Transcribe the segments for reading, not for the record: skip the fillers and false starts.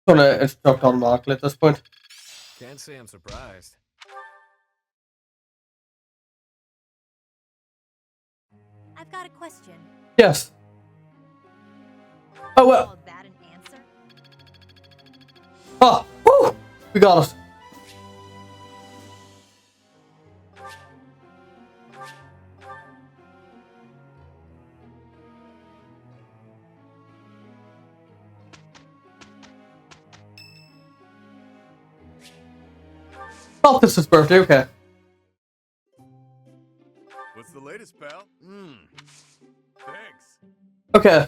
Gonna instruct automatically at this point. Can't say I'm surprised. I've got a question. Yes. Oh well. Call that an answer? Ah, woo! We got it. Oh, this is birthday. Okay. What's the latest, pal? Thanks. Okay.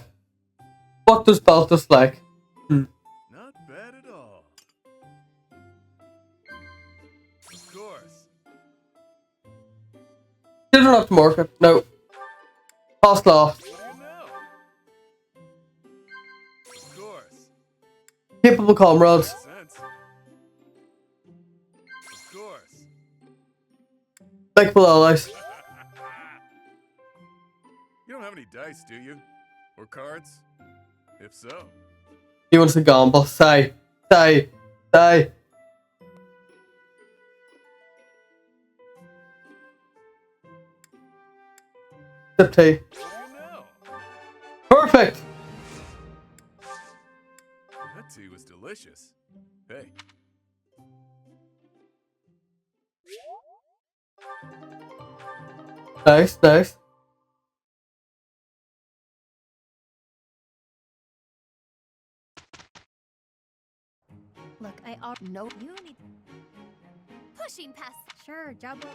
What does Balthus like? Not bad at all. Of course. Children of the market. No. Past law. What do you know? Of course. Capable comrades. Makes sense. Of course. Likable allies. You don't have any dice, do you? Or cards? If so. He wants to gamble. Sigh. Sigh. Sigh. Sip tea. What do you know? Perfect. That tea was delicious. Hey. Nice, nice. Look, I already know you need pushing past. Sure, job well.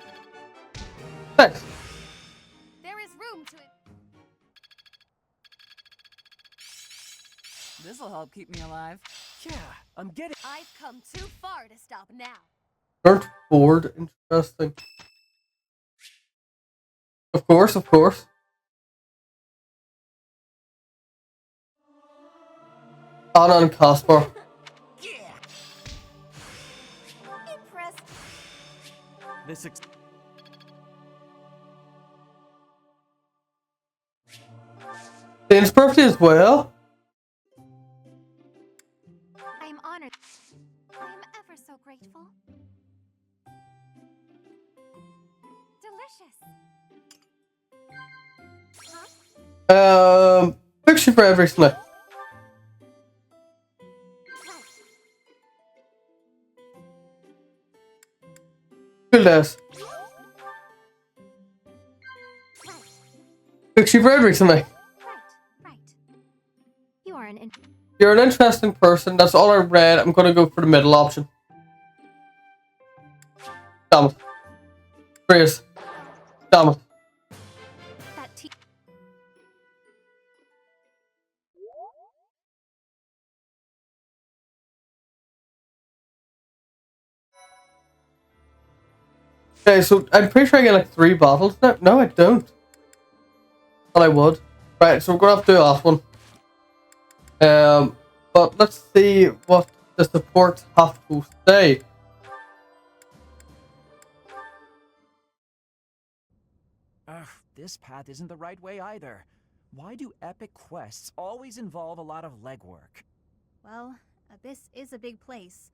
Thanks. There is room to it. This'll help keep me alive. Yeah, I'm getting. I've come too far to stop now. Aren't bored. Interesting. Of course, of course. Anna and Caspar. Yeah. Impressed. This. Dane's birthday as well. I am honored. I am ever so grateful. Delicious. Huh? Picture for every snake. Right. Cool days. Right. Picture for every snake. Right. Right. You are an You're an interesting person. That's all I read. I'm gonna go for the middle option. Damn it. Grace. Damn it. that tea. Okay, so I'm pretty sure I get like 3 bottles now. No, I don't. But I would. Right, so we're gonna have to do the last one. But let's see what the supports have to say. Ugh, this path isn't the right way either. Why do epic quests always involve a lot of legwork? Well, Abyss is a big place.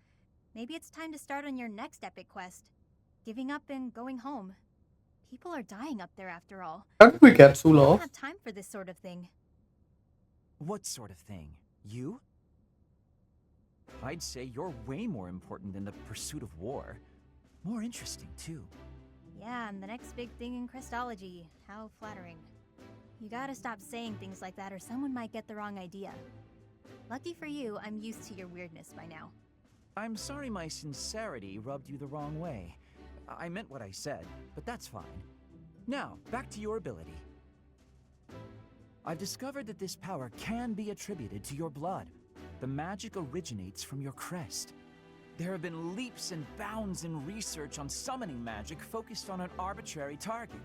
Maybe it's time to start on your next epic quest. Giving up and going home. People are dying up there after all. How did we get so I don't low? have time for this sort of thing. What sort of thing? You? I'd say you're way more important than the pursuit of war. More interesting, too. Yeah, and the next big thing in Christology. How flattering. You gotta stop saying things like that or someone might get the wrong idea. Lucky for you, I'm used to your weirdness by now. I'm sorry my sincerity rubbed you the wrong way. I meant what I said, but that's fine. Now, back to your ability. I've discovered that this power can be attributed to your blood. The magic originates from your crest. There have been leaps and bounds in research on summoning magic focused on an arbitrary target.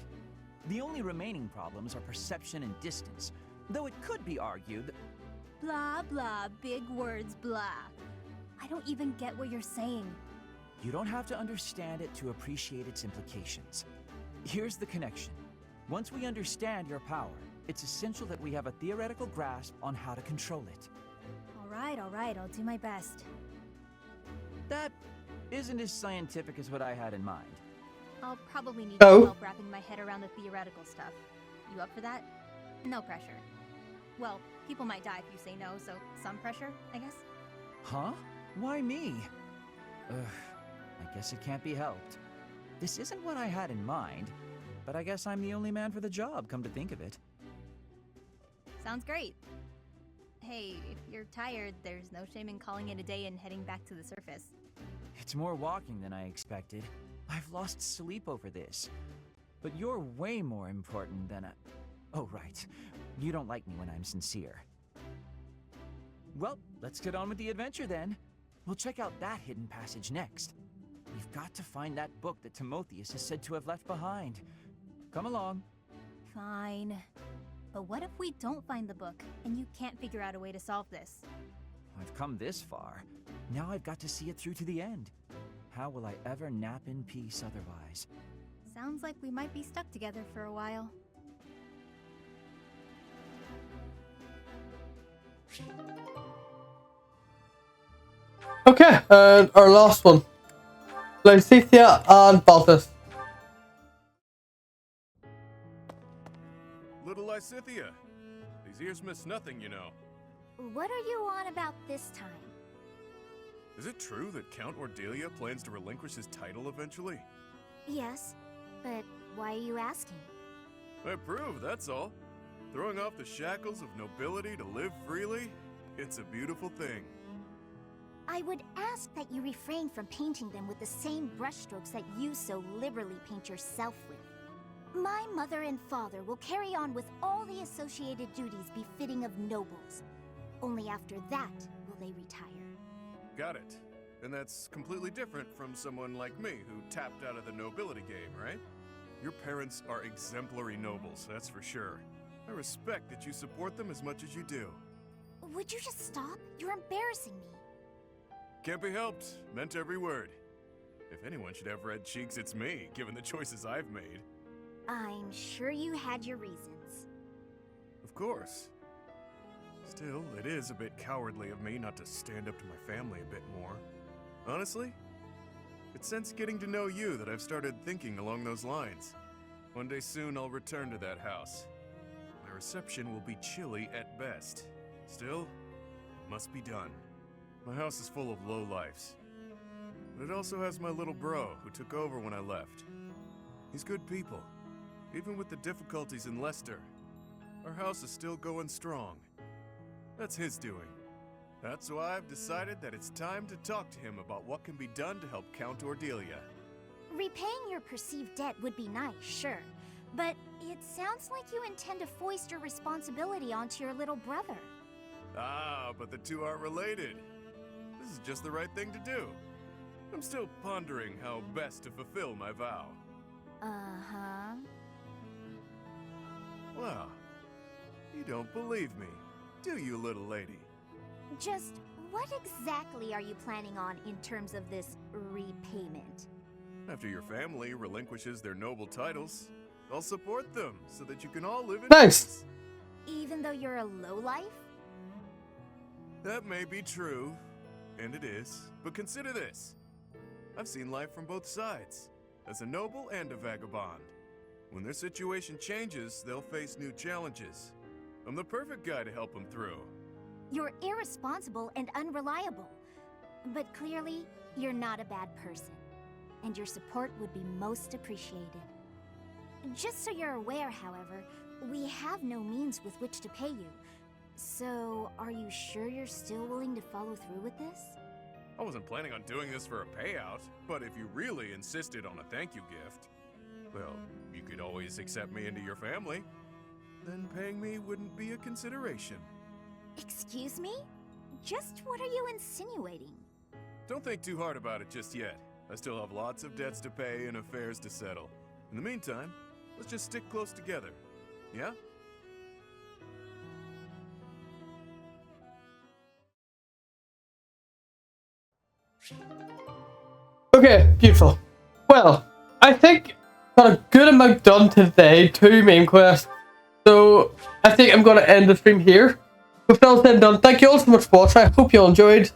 The only remaining problems are perception and distance, though it could be argued that Blah, blah, big words, blah. I don't even get what you're saying. you don't have to understand it to appreciate its implications. Here's the connection. Once we understand your power, it's essential that we have a theoretical grasp on how to control it. Alright, I'll do my best. That isn't as scientific as what I had in mind. I'll probably need Oh. some help wrapping my head around the theoretical stuff. You up for that? No pressure. Well, people might die if you say no, so some pressure, I guess. Huh? Why me? Ugh, I guess it can't be helped. This isn't what I had in mind, but I guess I'm the only man for the job, come to think of it. Sounds great. Hey, if you're tired, there's no shame in calling it a day and heading back to the surface. It's more walking than I expected. I've lost sleep over this. But you're way more important than a... Oh, right. You don't like me when I'm sincere. Well, let's get on with the adventure then. We'll check out that hidden passage next. We've got to find that book that Timotheus is said to have left behind. Come along. Fine. But what if we don't find the book, and you can't figure out a way to solve this? I've come this far. Now I've got to see it through to the end. How will I ever nap in peace otherwise? Sounds like we might be stuck together for a while. Okay, and our last one. Lysithia and Balthus. Little Lysithia. These ears miss nothing, you know. What are you on about this time? Is it true that Count Ordelia plans to relinquish his title eventually? Yes, but why are you asking? I approve, that's all. Throwing off the shackles of nobility to live freely, it's a beautiful thing. I would ask that you refrain from painting them with the same brushstrokes that you so liberally paint yourself with. My mother and father will carry on with all the associated duties befitting of nobles. Only after that will they retire. Got it. And that's completely different from someone like me who tapped out of the nobility game, right? Your parents are exemplary nobles, that's for sure. I respect that you support them as much as you do. Would you just stop? You're embarrassing me. Can't be helped. Meant every word. If anyone should have red cheeks, it's me, given the choices I've made. I'm sure you had your reasons. Of course. Still, it is a bit cowardly of me not to stand up to my family a bit more. Honestly, it's since getting to know you that I've started thinking along those lines. One day soon I'll return to that house. My reception will be chilly at best. Still, it must be done. My house is full of lowlifes. But it also has my little bro who took over when I left. He's good people. Even with the difficulties in Leicester, our house is still going strong. That's his doing. That's why I've decided that it's time to talk to him about what can be done to help Count Ordelia. Repaying your perceived debt would be nice, sure. But it sounds like you intend to foist your responsibility onto your little brother. Ah, but the two aren't related. This is just the right thing to do. I'm still pondering how best to fulfill my vow. Uh-huh. Well, you don't believe me, do you, little lady? Just what exactly are you planning on in terms of this repayment? After your family relinquishes their noble titles, I'll support them so that you can all live in Nice. peace. Even though you're a lowlife? That may be true, and it is, but consider this. I've seen life from both sides, as a noble and a vagabond. When their situation changes, they'll face new challenges. I'm the perfect guy to help them through. You're irresponsible and unreliable. But clearly, you're not a bad person. And your support would be most appreciated. Just so you're aware, however, we have no means with which to pay you. So, are you sure you're still willing to follow through with this? I wasn't planning on doing this for a payout, but if you really insisted on a thank you gift, well, you could always accept me into your family. Then paying me wouldn't be a consideration. Excuse me? Just what are you insinuating? Don't think too hard about it just yet. I still have lots of debts to pay and affairs to settle. In the meantime, let's just stick close together. Yeah? Okay, beautiful. Well, I think got a good amount done today, 2 main quests. So I think I'm gonna end the stream here. with all said and done, thank you all so much for watching. I hope you all enjoyed.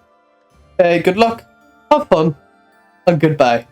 Good luck, have fun, and goodbye.